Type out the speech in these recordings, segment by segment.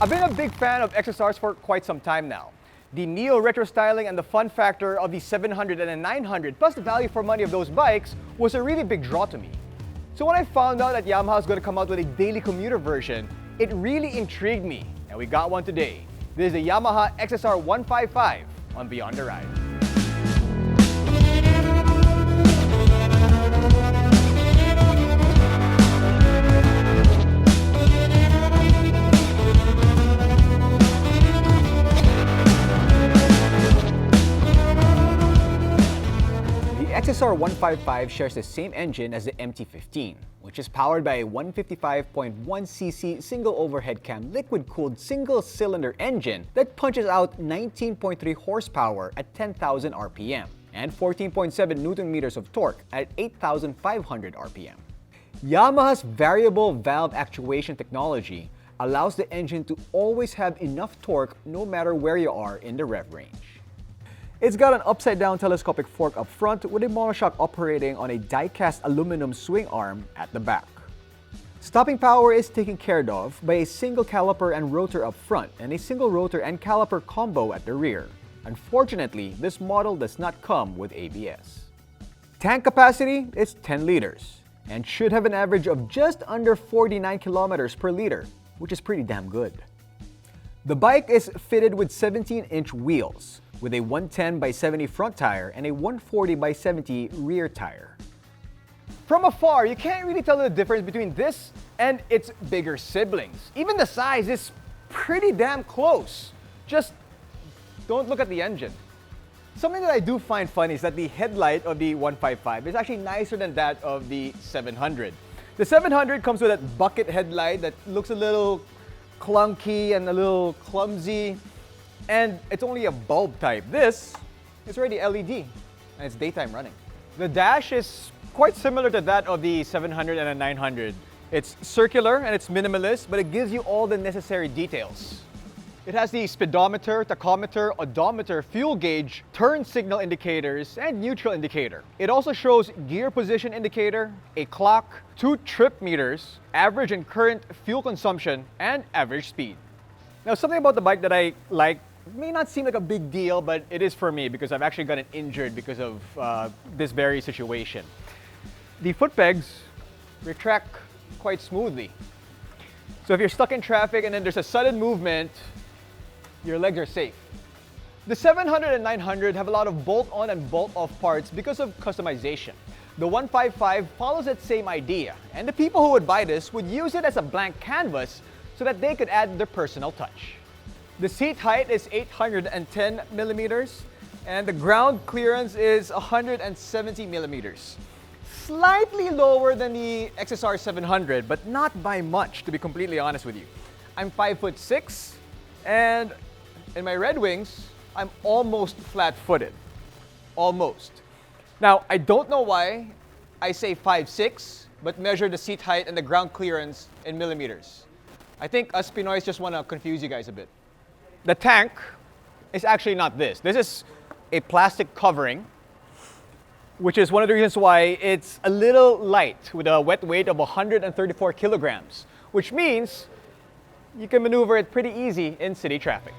I've been a big fan of XSRs for quite some time now. The neo-retro styling and the fun factor of the 700 and the 900, plus the value for money of those bikes, was a really big draw to me. So when I found out that Yamaha is going to come out with a daily commuter version, it really intrigued me, and we got one today. This is the Yamaha XSR155 on Beyond the Ride. The XSR155 shares the same engine as the MT-15, which is powered by a 155.1cc single overhead cam liquid-cooled single-cylinder engine that punches out 19.3 horsepower at 10,000 RPM and 14.7 Nm of torque at 8,500 RPM. Yamaha's variable valve actuation technology allows the engine to always have enough torque no matter where you are in the rev range. It's got an upside-down telescopic fork up front with a monoshock operating on a die-cast aluminum swing arm at the back. Stopping power is taken care of by a single caliper and rotor up front and a single rotor and caliper combo at the rear. Unfortunately, this model does not come with ABS. Tank capacity is 10 liters and should have an average of just under 49 kilometers per liter, which is pretty damn good. The bike is fitted with 17-inch wheels, with a 110/70 front tire and a 140/70 rear tire. From afar, you can't really tell the difference between this and its bigger siblings. Even the size is pretty damn close. Just don't look at the engine. Something that I do find funny is that the headlight of the 155 is actually nicer than that of the 700. The 700 comes with that bucket headlight that looks a little clunky and a little clumsy. And it's only a bulb type. This is already LED, and it's daytime running. The dash is quite similar to that of the 700 and the 900. It's circular and it's minimalist, but it gives you all the necessary details. It has the speedometer, tachometer, odometer, fuel gauge, turn signal indicators, and neutral indicator. It also shows gear position indicator, a clock, 2 trip meters, average and current fuel consumption, and average speed. Now, something about the bike that I like, it may not seem like a big deal, but it is for me because I've actually gotten injured because of this very situation. The foot pegs retract quite smoothly. So if you're stuck in traffic and then there's a sudden movement, your legs are safe. The 700 and 900 have a lot of bolt-on and bolt-off parts because of customization. The 155 follows that same idea, and the people who would buy this would use it as a blank canvas so that they could add their personal touch. The seat height is 810 millimeters, and the ground clearance is 170 millimeters. Slightly lower than the XSR 700, but not by much, to be completely honest with you. I'm 5'6", and in my Red Wings, I'm almost flat-footed. Almost. Now, I don't know why I say 5'6", but measure the seat height and the ground clearance in millimeters. I think us Pinoys just want to confuse you guys a bit. The tank is actually not this. This is a plastic covering, which is one of the reasons why it's a little light with a wet weight of 134 kilograms, which means you can maneuver it pretty easy in city traffic.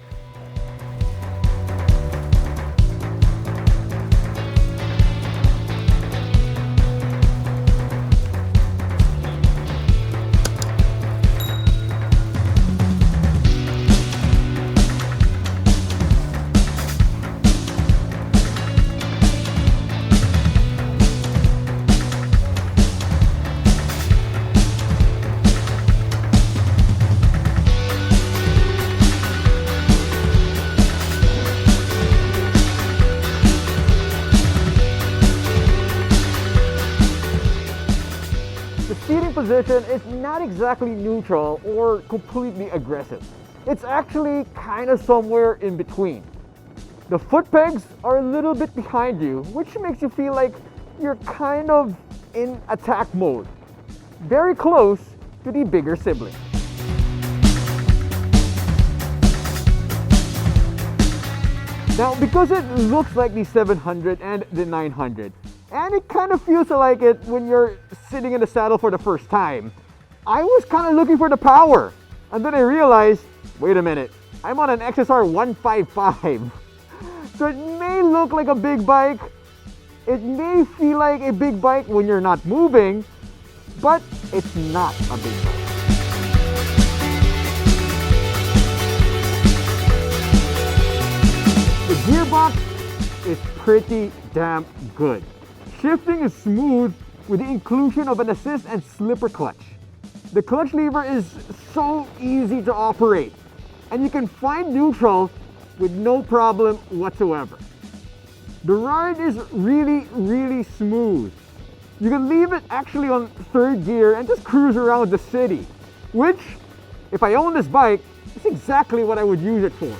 Seating position is not exactly neutral or completely aggressive. It's actually kind of somewhere in between. The foot pegs are a little bit behind you, which makes you feel like you're kind of in attack mode. Very close to the bigger sibling. Now, because it looks like the 700 and the 900, and it kind of feels like it when you're sitting in the saddle for the first time, I was kind of looking for the power. And then I realized, wait a minute, I'm on an XSR155. So it may look like a big bike, it may feel like a big bike when you're not moving, but it's not a big bike. The gearbox is pretty damn good. Shifting is smooth with the inclusion of an assist and slipper clutch. The clutch lever is so easy to operate, and you can find neutral with no problem whatsoever. The ride is really smooth. You can leave it actually on third gear and just cruise around the city, which, if I own this bike, is exactly what I would use it for.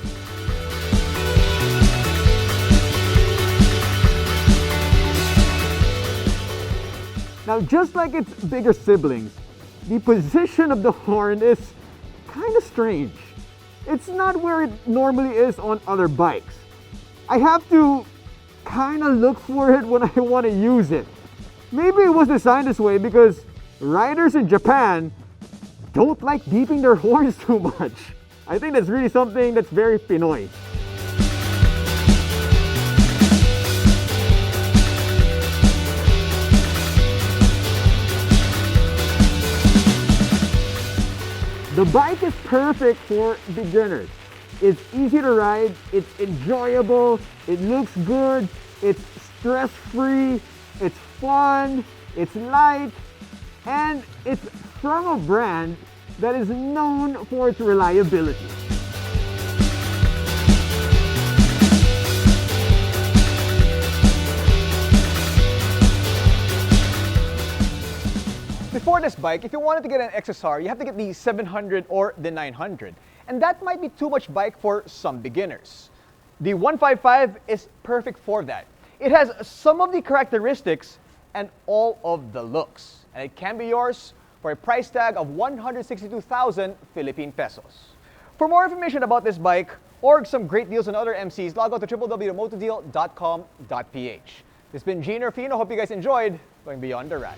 Now, just like its bigger siblings, the position of the horn is kind of strange. It's not where it normally is on other bikes. I have to kind of look for it when I want to use it. Maybe it was designed this way because riders in Japan don't like beeping their horns too much. I think that's really something that's very Pinoy. The bike is perfect for beginners. It's easy to ride, it's enjoyable, it looks good, it's stress-free, it's fun, it's light, and it's from a brand that is known for its reliability. Before this bike, if you wanted to get an XSR, you have to get the 700 or the 900. And that might be too much bike for some beginners. The 155 is perfect for that. It has some of the characteristics and all of the looks. And it can be yours for a price tag of 162,000 Philippine pesos. For more information about this bike or some great deals on other MCs, log on to www.motodeal.com.ph. This has been Gene Rufino. Hope you guys enjoyed going beyond the ride.